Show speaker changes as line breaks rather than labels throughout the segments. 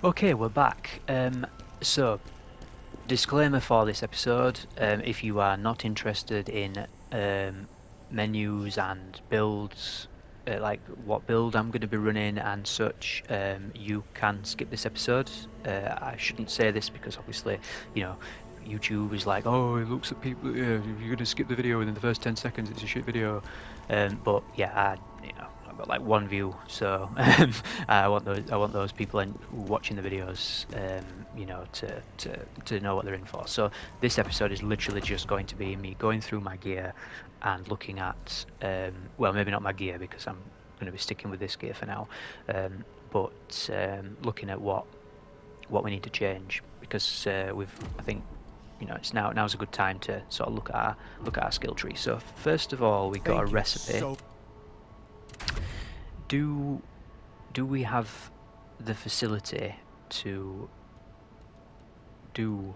Okay, we're back. So, disclaimer for this episode, if you are not interested in menus and builds, like what build I'm going to be running and such, you can skip this episode. I shouldn't say this because obviously, you know, YouTube is like, oh, it looks at people, you're going to skip the video within the first 10 seconds, it's a shit video. But yeah, I've got like one view, so I want those people watching the videos, to know what they're in for. So this episode is literally just going to be me going through my gear and looking at, well, maybe not my gear because I'm going to be sticking with this gear for now, but looking at what we need to change because I think it's now's a good time to sort of look at our skill tree. So first of all, we got a
Thank you
recipe.
so.
Do we have the facility to do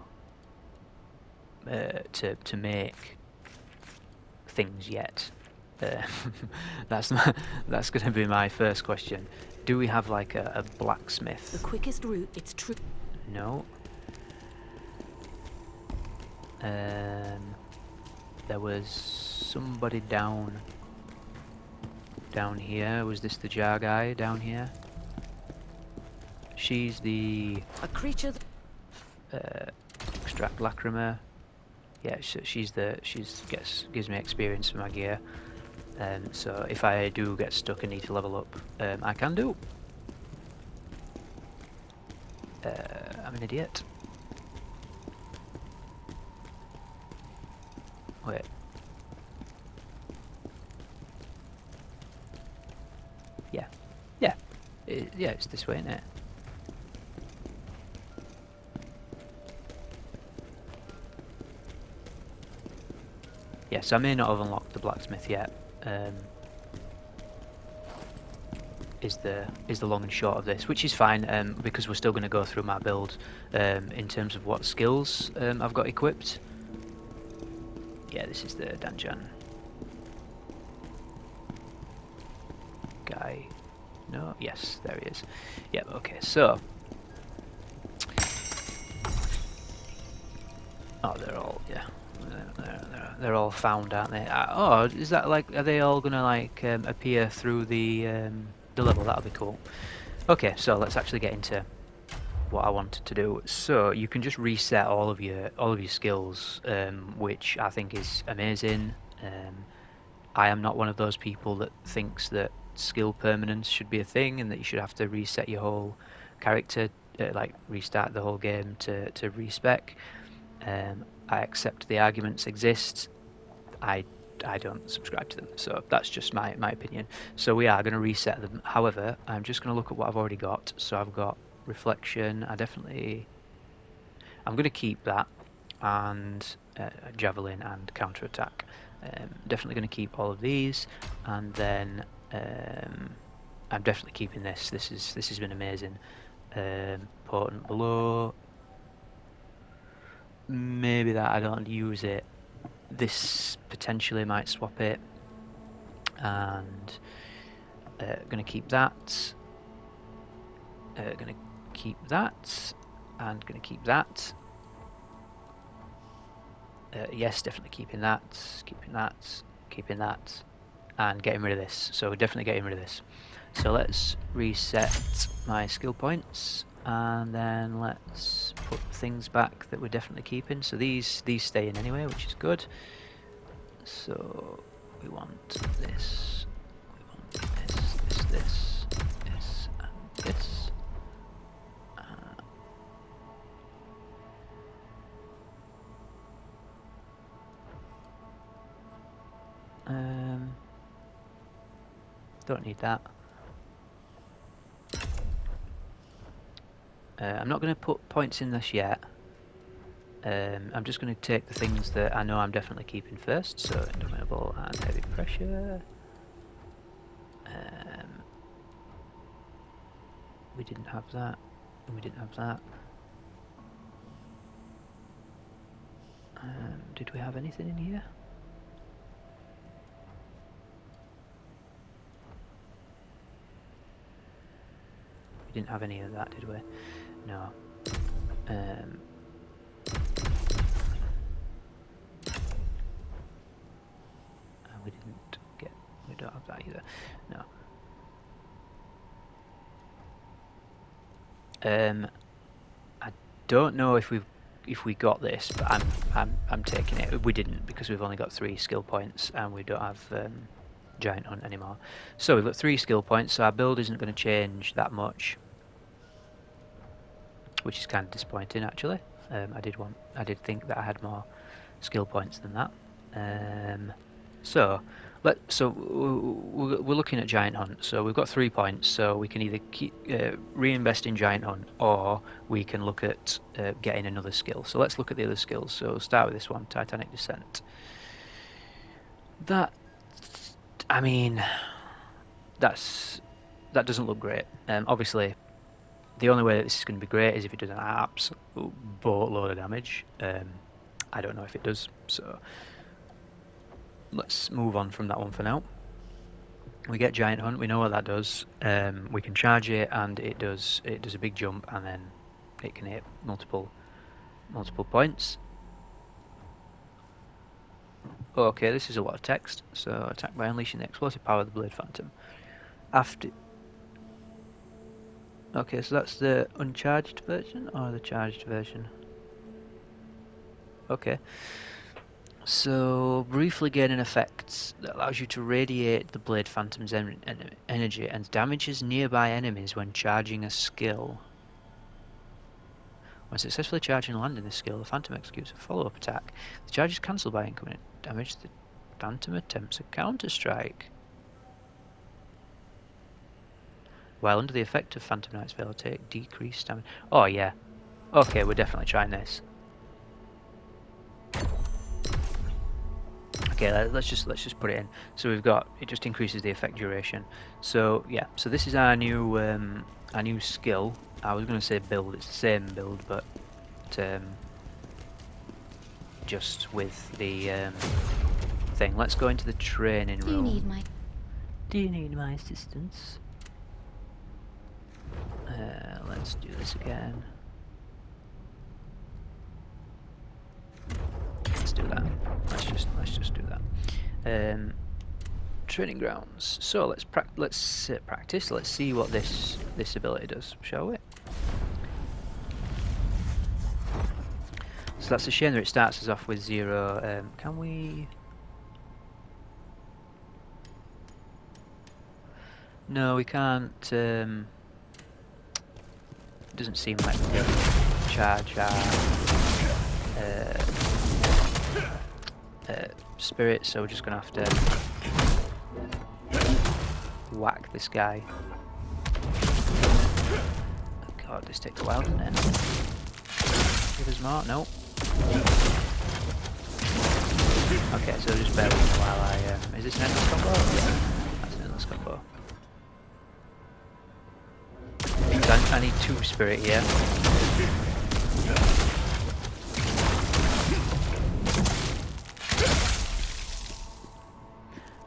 to make things yet? Uh, that's that's going to be my first question. Do we have like a
The
blacksmith?
quickest route, it's true.
No. There was somebody down here. Was this the jar guy down here? She's the
A creature.
extract lacrima. Yeah, she's gives me experience for my gear. So if I do get stuck and need to level up, I can do. I'm an idiot. Wait. Yeah. Yeah. Yeah, it's this way, isn't it? Yeah, so I may not have unlocked the blacksmith yet. Is the long and short of this, which is fine, because we're still going to go through my build in terms of what skills I've got equipped. Yeah, this is the dungeon guy. No, yes, there he is. Yep. Okay, so they're all they're all found, aren't they? Oh, is that like, are they all gonna like appear through the level? That'll be cool. Okay, so let's actually get into what I wanted to do. So you can just reset all of your skills, which I think is amazing. I am not one of those people that thinks that skill permanence should be a thing and that you should have to reset your whole character, like restart the whole game to respec. I accept the arguments exist. I don't subscribe to them, so that's just my opinion. So we are going to reset them. However, I'm just going to look at what I've already got. So I've got reflection. I'm going to keep that, and javelin and counter attack. Definitely going to keep all of these, and then I'm definitely keeping this. This has been amazing. Potent blow. Maybe that I don't use it. This potentially might swap it, and going to keep that. Going to keep that, and going to keep that. Yes, definitely keeping that, keeping that, and getting rid of this. So we're definitely getting rid of this. So let's reset my skill points, and then let's put things back that we're definitely keeping. So these stay in anyway, which is good. So we want this, we want this, and this. Don't need that. I'm not going to put points in this yet. I'm just going to take the things that I know I'm definitely keeping first. So indomitable and heavy pressure. We didn't have that, and we didn't have that. Did we have anything in here? We didn't have any of that, did we? No. We didn't get. We don't have that either. No. I don't know if we got this, but I'm taking it. We didn't because we've only got 3 skill points and we don't have Giant Hunt anymore. So we've got 3 skill points, so our build isn't going to change that much, which is kind of disappointing actually. I did think that I had more skill points than that. So we're looking at Giant Hunt. So we've got 3 points. So we can either keep reinvest in Giant Hunt, or we can look at getting another skill. So let's look at the other skills. So we'll start with this one, Titanic Descent. That, I mean, that doesn't look great. Obviously, the only way that this is going to be great is if it does an absolute boatload of damage. I don't know if it does. So let's move on from that one for now. We get Giant Hunt, we know what that does. We can charge it and it does a big jump, and then it can hit multiple points. Okay, this is a lot of text. So attack by unleashing the explosive power of the Blade Phantom. Okay, so that's the uncharged version or the charged version? Okay. So, briefly gain an effect that allows you to radiate the Blade Phantom's energy and damages nearby enemies when charging a skill. When successfully charging and landing this skill, the Phantom executes a follow-up attack. The charge is cancelled by incoming damage. The Phantom attempts a counter-strike. While under the effect of Phantom Knight's Veil, take decreased damage. Oh yeah. Okay, we're definitely trying this. Okay, let's just put it in. So we've got, it just increases the effect duration. So yeah, so this is our new skill. I was going to say build. It's the same build, but just with the thing. Let's go into the training room. Do you need my assistance? Let's do this again. Let's do that. Let's just do that. Training grounds. So let's practice. Let's see what this ability does, shall we? So that's a shame that it starts us off with 0. Can we? No, we can't. It doesn't seem like we can charge our spirit, so we're just gonna have to whack this guy. God, this takes a while, doesn't it? Give us more? Nope. Okay, so just bear with me while I is this an endless combo? Yeah, that's an endless combo. I need 2 spirit here.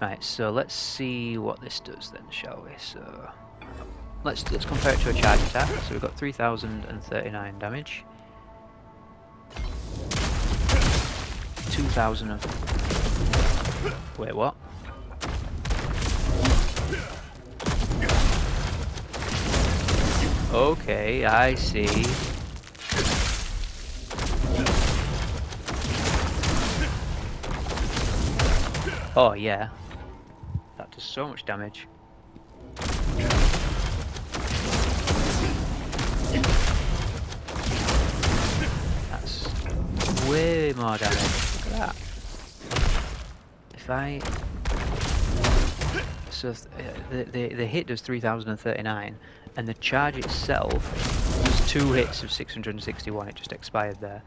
Right, so let's see what this does then, shall we? So let's compare it to a charge attack. So we've got 3039 damage. 2000 of... Wait, what? Okay, I see. Oh yeah, that does so much damage. That's way more damage. Look at that. If I... So the hit does 3039, and the charge itself does 2 hits of 661. It just expired there.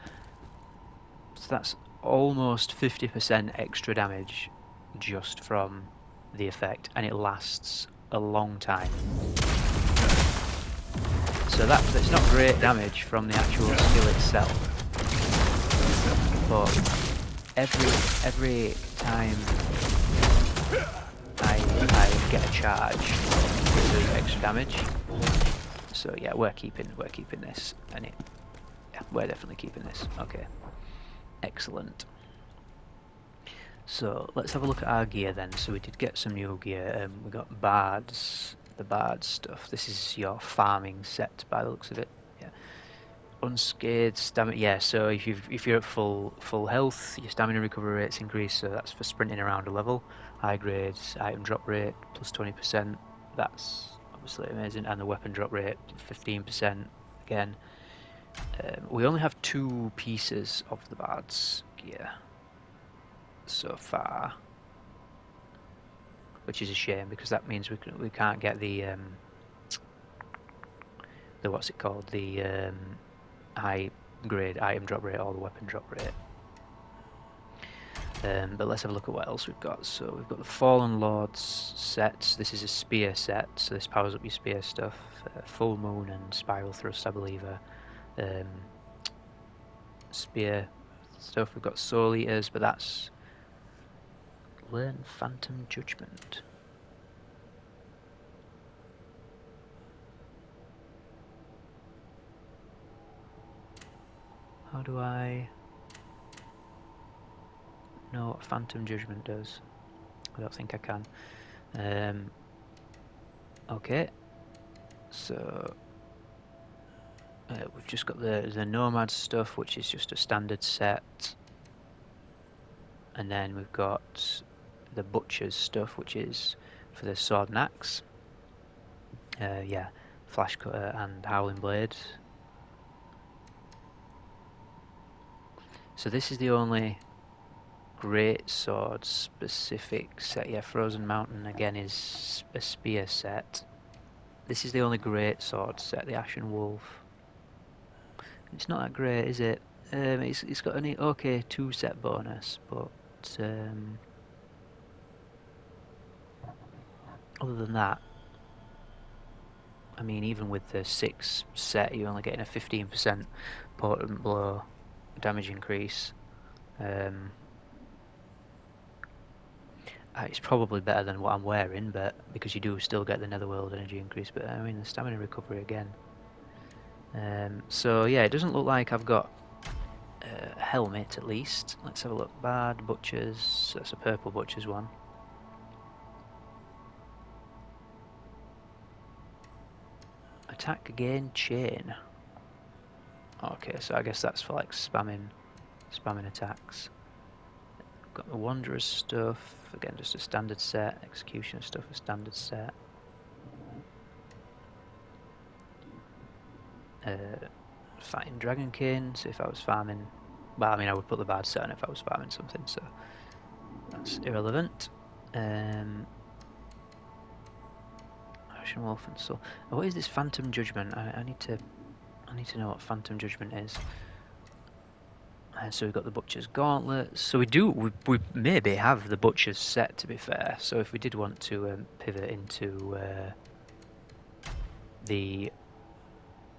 So that's almost 50% extra damage just from the effect, and it lasts a long time. So that's not great damage from the actual skill itself, but every time I get a charge, it does extra damage. So yeah, we're keeping this, and yeah, we're definitely keeping this. Okay, excellent. So let's have a look at our gear then. So we did get some new gear. We got bards, the bard stuff. This is your farming set by the looks of it. Yeah, unscathed stamina. Yeah, so if you're at full health, your stamina recovery rate's increased. So that's for sprinting around a level. High grades, item drop rate plus 20%. That's obviously amazing, and the weapon drop rate 15%. Again, we only have 2 pieces of the bard's gear so far, which is a shame because that means we can't get the what's it called, the high grade item drop rate or the weapon drop rate. But let's have a look at what else we've got. So we've got the Fallen Lords sets. This is a spear set, so this powers up your spear stuff. Full Moon and Spiral Thrust, I believe, spear stuff. We've got Soul Eaters, but that's Learn Phantom Judgment. How do I know what Phantom Judgment does? I don't think I can. Okay, so we've just got the Nomad stuff, which is just a standard set, and then we've got the Butcher's stuff, which is for the Sword and Axe. Yeah, Flash Cutter and Howling Blade. So this is the only Great Sword specific set. Yeah, Frozen Mountain again is a spear set. This is the only Great Sword set, the Ashen Wolf. It's not that great, is it? It's got an okay 2 set bonus, but other than that, I mean, even with the 6 set, you're only getting a 15% potent blow damage increase. It's probably better than what I'm wearing, but because you do still get the Netherworld energy increase. But I mean, the stamina recovery again. So yeah, it doesn't look like I've got a helmet at least. Let's have a look. Bard, Butchers. That's a purple Butchers one. Attack again, chain. Okay, so I guess that's for like spamming attacks. Got the Wanderer's stuff. Again, just a standard set. Executioner stuff, a standard set. Fighting Dragonkin. So if I was farming, well, I mean, I would put the bard set on if I was farming something. So that's irrelevant. Ashen Wolf and so. Oh, what is this Phantom Judgment? I need to know what Phantom Judgment is. So we've got the Butcher's Gauntlet. So we maybe have the Butcher's set, to be fair. So if we did want to pivot into the...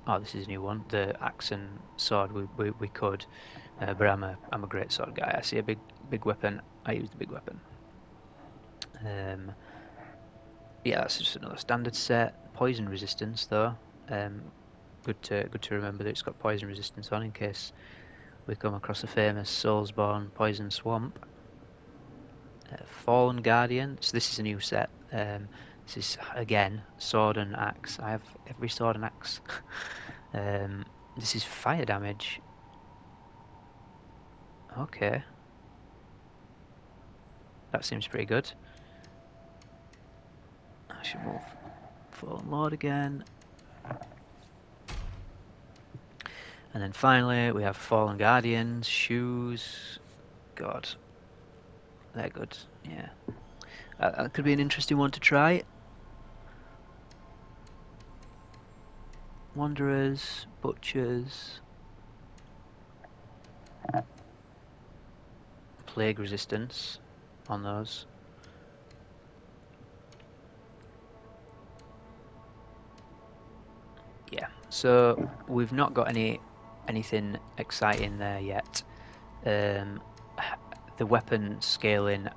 Oh, this is a new one. The Axe and Sword, we could. But I'm a great sword guy. I see a big weapon. I use the big weapon. Yeah, that's just another standard set. Poison resistance, though. Good to remember that it's got poison resistance on in case we come across a famous Soulsborne Poison Swamp. Fallen Guardian. So this is a new set. This is again sword and axe. I have every sword and axe. This is fire damage. Okay, that seems pretty good. I should move Fallen Lord again. And then finally we have Fallen Guardians, shoes. God, they're good. Yeah, that could be an interesting one to try. Wanderers, Butchers, Plague resistance on those. Yeah, so we've not got anything exciting there yet. The weapon scaling,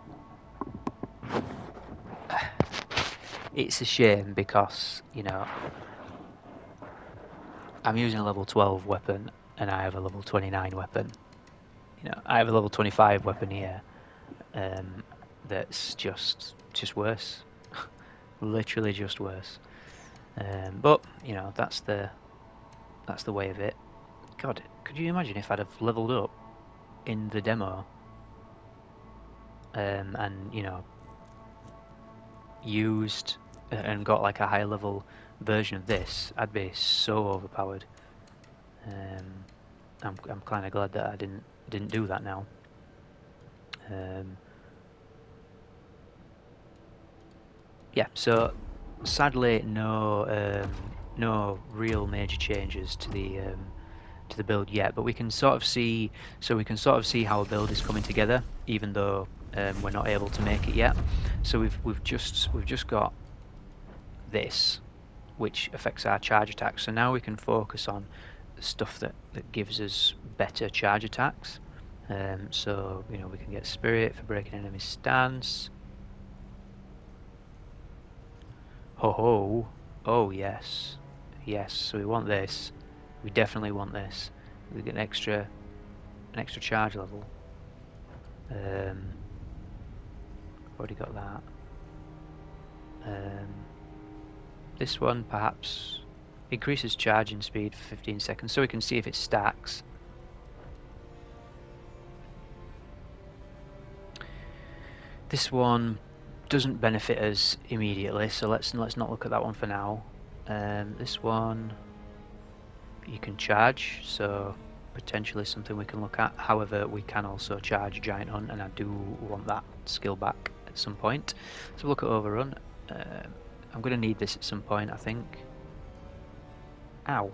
it's a shame because, you know, I'm using a level 12 weapon, and I have a level 29 weapon. You know, I have a level 25 weapon here. That's just worse. Literally just worse. But you know, that's the way of it. God, could you imagine if I'd have leveled up in the demo, and you know, used and got like a high level version of this? I'd be so overpowered. I'm kind of glad that I didn't do that now. Yeah, so sadly no real major changes to the build yet, but we can sort of see how a build is coming together, even though we're not able to make it yet. So we've just got this, which affects our charge attacks. So now we can focus on stuff that gives us better charge attacks. So you know, we can get spirit for breaking enemy stance. Ho ho! Oh yes, yes. So we want this. We definitely want this. We get an extra charge level. Already got that. This one perhaps increases charging speed for 15 seconds, so we can see if it stacks. This one doesn't benefit us immediately, so let's not look at that one for now. This one you can charge, so potentially something we can look at. However, we can also charge Giant Hunt, and I do want that skill back at some point. So look at Overrun. I'm going to need this at some point, I think. Ow.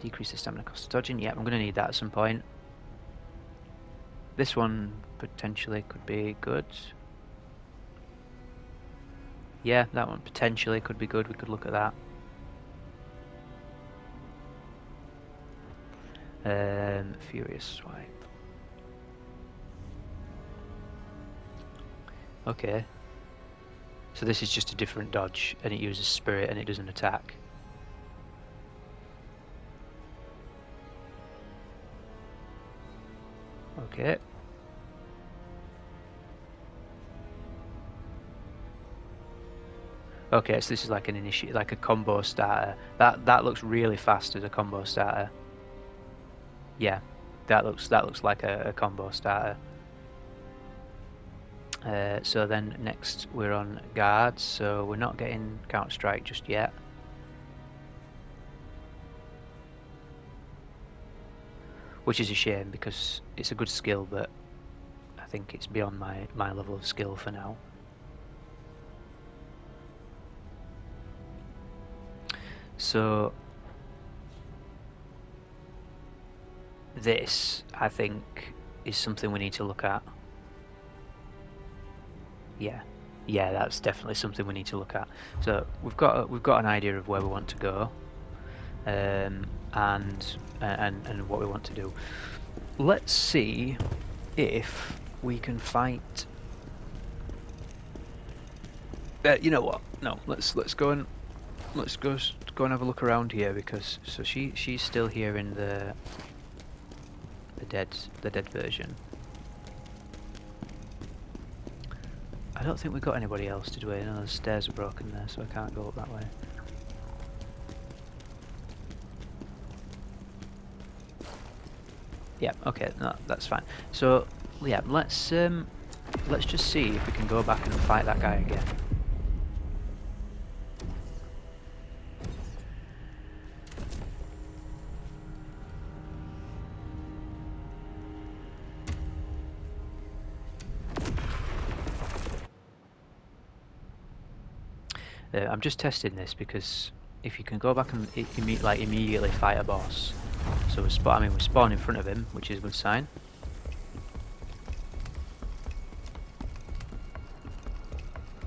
Decrease the stamina cost of dodging. Yeah, I'm going to need that at some point. This one potentially could be good. Yeah, that one potentially could be good. We could look at that. Furious Swipe. Okay. So this is just a different dodge, and it uses spirit and it doesn't attack. Okay. Okay, so this is like an initiate, like a combo starter. That looks really fast as a combo starter. Yeah, that looks like a combo starter. So then next we're on guards, so we're not getting Counter Strike just yet. Which is a shame because it's a good skill, but I think it's beyond my level of skill for now. So this, I think, is something we need to look at. Yeah, that's definitely something we need to look at. So we've got an idea of where we want to go, and what we want to do. Let's see if we can fight. You know what? No, let's go and have a look around here, because so she's still here in the dead version. I don't think we got anybody else to do it. No, the stairs are broken there, so I can't go up that way. Yeah, okay, no, that's fine. So yeah, let's just see if we can go back and fight that guy again. I'm just testing this because if you can go back and immediately fight a boss, so we spawn in front of him, which is a good sign.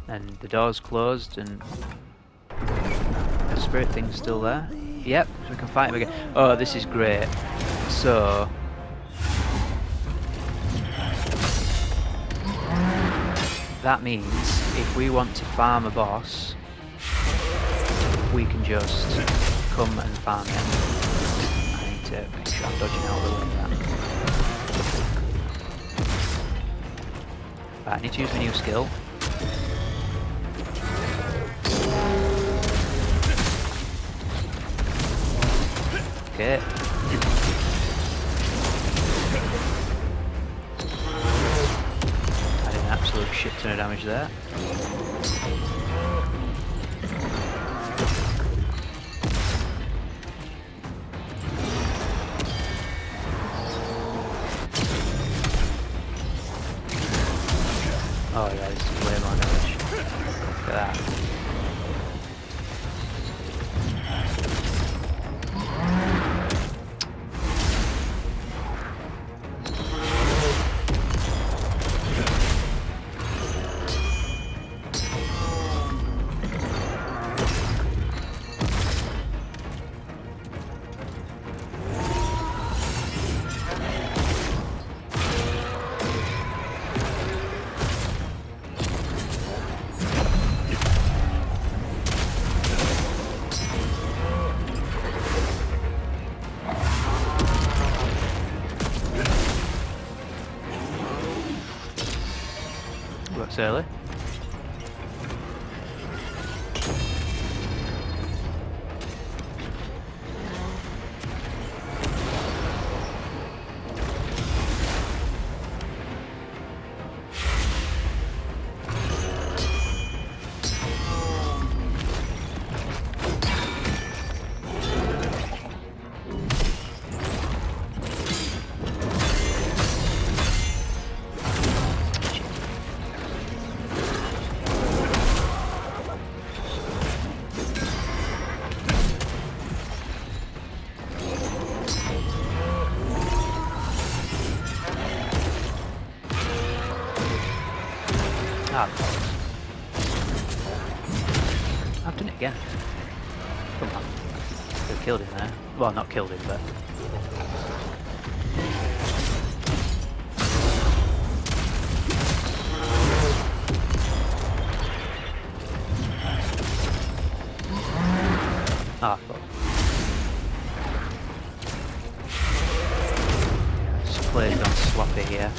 And the door's closed, and the spirit thing's still there. Yep, so we can fight him again. Oh, this is great. So that means if we want to farm a boss, we can just come and farm it. I need to make sure I'm dodging out of the way of that. Right, I need to use my new skill. Okay. I did an absolute shit ton of damage there. Oh yeah, this is way more damage. Look at that. Works early. Ah, I've done it again. Come on. Could have killed him there. Well, not killed him, but... Ah, fuck. This play's gone sloppy here.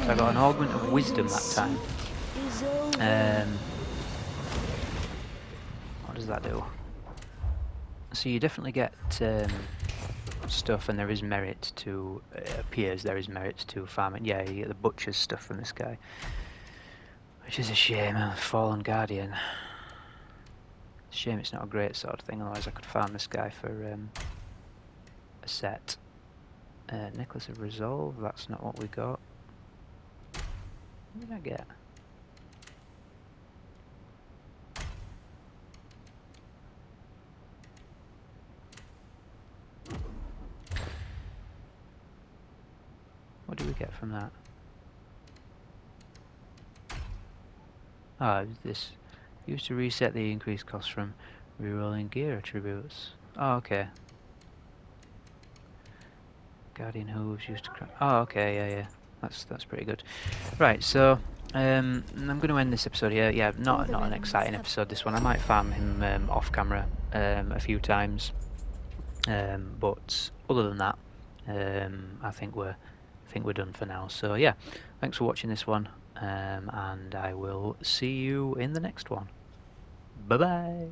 I got an augment of wisdom that time. What does that do? So you definitely get stuff, and there is merit to. It appears there is merit to farming. Yeah, you get the butcher's stuff from this guy, which is a shame. Fallen Guardian. Shame it's not a great sort of thing. Otherwise, I could farm this guy for a set. Necklace of Resolve. That's not what we got. What did I get? What do we get from that? Ah, this Used to reset the increased cost from rerolling gear attributes. Oh, okay. Guardian hooves used to craft. Oh, okay, yeah. That's pretty good. Right, so I'm going to end this episode here. Yeah, not an exciting episode. This one, I might farm him off camera a few times, but other than that, I think we're done for now. So yeah, thanks for watching this one, and I will see you in the next one. Bye bye.